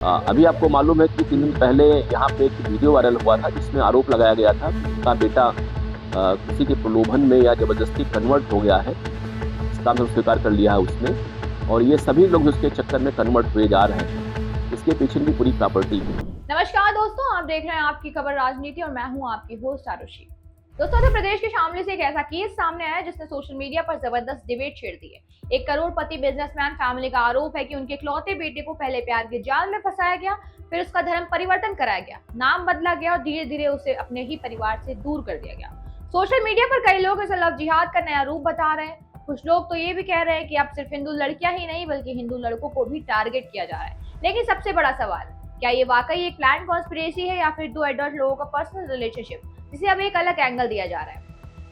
अभी आपको मालूम है कि 3 दिन पहले यहाँ पे एक वीडियो वायरल हुआ था जिसमें आरोप लगाया गया था कि उसका बेटा किसी के प्रलोभन में या ज़बरदस्ती कन्वर्ट हो गया है। इस्लाम धर्म स्वीकार कर लिया है उसने और ये सभी लोग उसके चक्कर में कन्वर्ट हुए जा रहे हैं। इसके पीछे भी पूरी प्रॉपर्टी है। नमस्कार दोस्तों, आप देख रहे हैं आपकी खबर राजनीति और मैं हूं आपकी होस्ट आरुषि। दोस्तों, उत्तर प्रदेश के शामली से एक ऐसा केस सामने आया जिसने सोशल मीडिया पर जबरदस्त डिबेट छेड़ दी है। एक करोड़पति बिजनेसमैन फैमिली का आरोप है कि उनके इकलौते बेटे को पहले प्यार के जाल में फंसाया गया, फिर उसका धर्म परिवर्तन कराया गया, नाम बदला गया और धीरे धीरे उसे अपने ही परिवार से दूर कर दिया गया। सोशल मीडिया पर कई लोग इसे लव जिहाद का नया रूप बता रहे हैं। कुछ लोग तो ये भी कह रहे हैं कि अब सिर्फ हिंदू लड़कियां ही नहीं बल्कि हिंदू लड़कों को भी टारगेट किया जा रहा है। लेकिन सबसे बड़ा सवाल, क्या ये वाकई एक प्लान कॉन्स्पिरेसी है या फिर दो एडल्ट लोगों का पर्सनल रिलेशनशिप जिसे अब एक अलग एंगल दिया जा रहा है?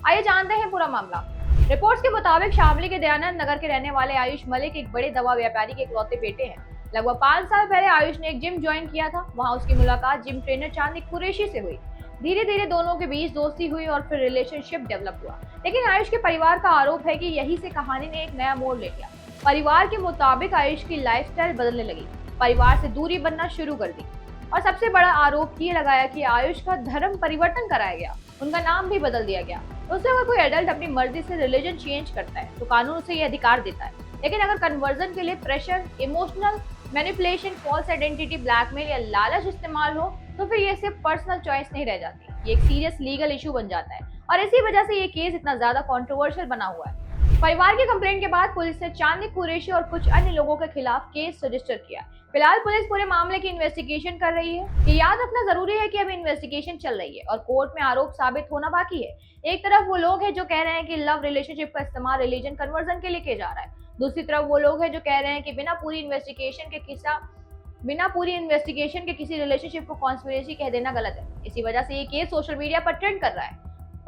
आइए जानते हैं पूरा मामला। रिपोर्ट्स के मुताबिक शामली के दयानंद नगर के रहने वाले आयुष मलिक एक बड़े दवा व्यापारी के इकलौते बेटे हैं। लगभग 5 साल पहले आयुष ने एक जिम ज्वाइन किया था। वहां उसकी मुलाकात जिम ट्रेनर चांदनी कुरैशी से हुई। धीरे धीरे दोनों के बीच दोस्ती हुई और फिर रिलेशनशिप डेवलप हुआ। लेकिन आयुष के परिवार का आरोप है कि यही से कहानी ने एक नया मोड़ ले लिया। परिवार के मुताबिक आयुष की लाइफस्टाइल बदलने लगी, परिवार से दूरी बनना शुरू कर दी और सबसे बड़ा आरोप ये लगाया कि आयुष का धर्म परिवर्तन कराया गया, उनका नाम भी बदल दिया गया। उससे अगर कोई एडल्ट अपनी मर्जी से रिलीजन चेंज करता है तो कानून उसे ये अधिकार देता है। लेकिन अगर कन्वर्जन के लिए pressure, emotional manipulation, false identity, blackmail या लालच इस्तेमाल हो तो फिर ये सिर्फ पर्सनल चॉइस नहीं रह जाती, ये एक सीरियस लीगल इशू बन जाता है और इसी वजह से ये केस इतना ज्यादा कंट्रोवर्शियल बना हुआ है। परिवार की कंप्लेंट के बाद पुलिस ने चांदनी कुरैशी और कुछ अन्य लोगों के खिलाफ केस रजिस्टर किया। फिलहाल पुलिस पूरे मामले की इन्वेस्टिगेशन कर रही है। ये याद रखना जरूरी है कि अभी इन्वेस्टिगेशन चल रही है और कोर्ट में आरोप साबित होना बाकी है। एक तरफ वो लोग हैं जो कह रहे हैं कि लव रिलेशनशिप का इस्तेमाल रिलीजन कन्वर्जन के लिए किया जा रहा है, दूसरी तरफ वो लोग हैं जो कह रहे हैं कि बिना पूरी इन्वेस्टिगेशन के किसी रिलेशनशिप को कॉन्स्पिरेसी कह देना गलत है। इसी वजह से ये केस सोशल मीडिया पर ट्रेंड कर रहा है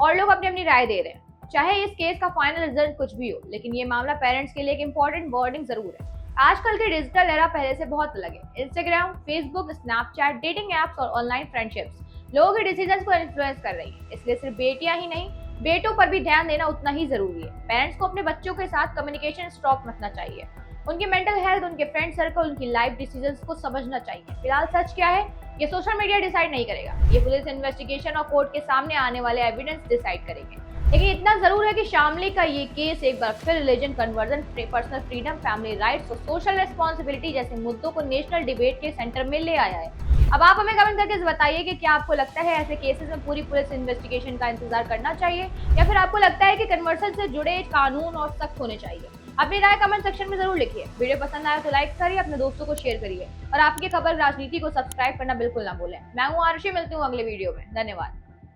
और लोग अपनी अपनी राय दे रहे हैं। चाहे इस केस का फाइनल रिजल्ट कुछ भी हो, लेकिन ये मामला पेरेंट्स के लिए एक इम्पोर्टेंट वार्निंग जरूर है। आजकल के डिजिटल एरा पहले से बहुत अलग है। Instagram, Facebook, Snapchat, dating apps और ऑनलाइन फ्रेंडशिप्स लोगों के डिसीजंस को इन्फ्लुएंस कर रही है। इसलिए सिर्फ बेटियां ही नहीं, बेटों पर भी ध्यान देना उतना ही जरूरी है। पेरेंट्स को अपने बच्चों के साथ कम्युनिकेशन स्ट्रॉन्ग रखना चाहिए, उनके मेंटल हेल्थ, उनके फ्रेंड सर्कल, उनकी लाइफ डिसीजंस को समझना चाहिए। फिलहाल सच क्या है ये सोशल मीडिया डिसाइड नहीं करेगा, ये पुलिस इन्वेस्टिगेशन और कोर्ट के सामने आने वाले एविडेंस डिसाइड करेंगे। लेकिन इतना जरूर है कि शामली का ये केस एक बार फिर religion conversion, personal freedom, family rights और सोशल रेस्पॉन्सिबिलिटी जैसे मुद्दों को नेशनल डिबेट के सेंटर में ले आया है। अब आप हमें कमेंट करके बताइए कि क्या आपको लगता है ऐसे केसेस में पूरी पुलिस इन्वेस्टिगेशन का इंतजार करना चाहिए या फिर आपको लगता है कि कन्वर्जन से जुड़े कानून और सख्त होने चाहिए। अपनी राय कमेंट सेक्शन में जरूर लिखिए। वीडियो पसंद आया तो लाइक करिए, अपने दोस्तों को शेयर करिए और आपकी खबर राजनीति को सब्सक्राइब करना बिल्कुल ना भूलें। मैं हूँ आरुषि, मिलती हूँ अगले वीडियो में। धन्यवाद।